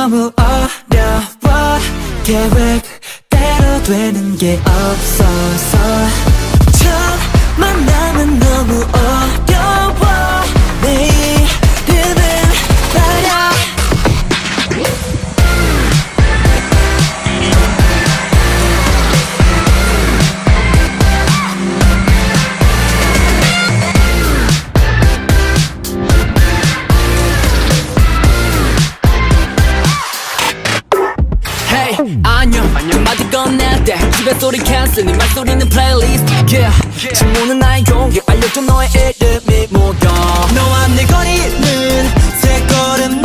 너무 어려워 계획대로 되는 게 없어서 첫 만남은 너무 어려워 내 이름은 말야 안녕 한마디 건넬 때 집에 소리 캔슬 네 말소리는 플레이리스트 yeah. 질문은 나의 용기 알려줘 너의 이름이 뭐야 너와 내 거리는 세 걸음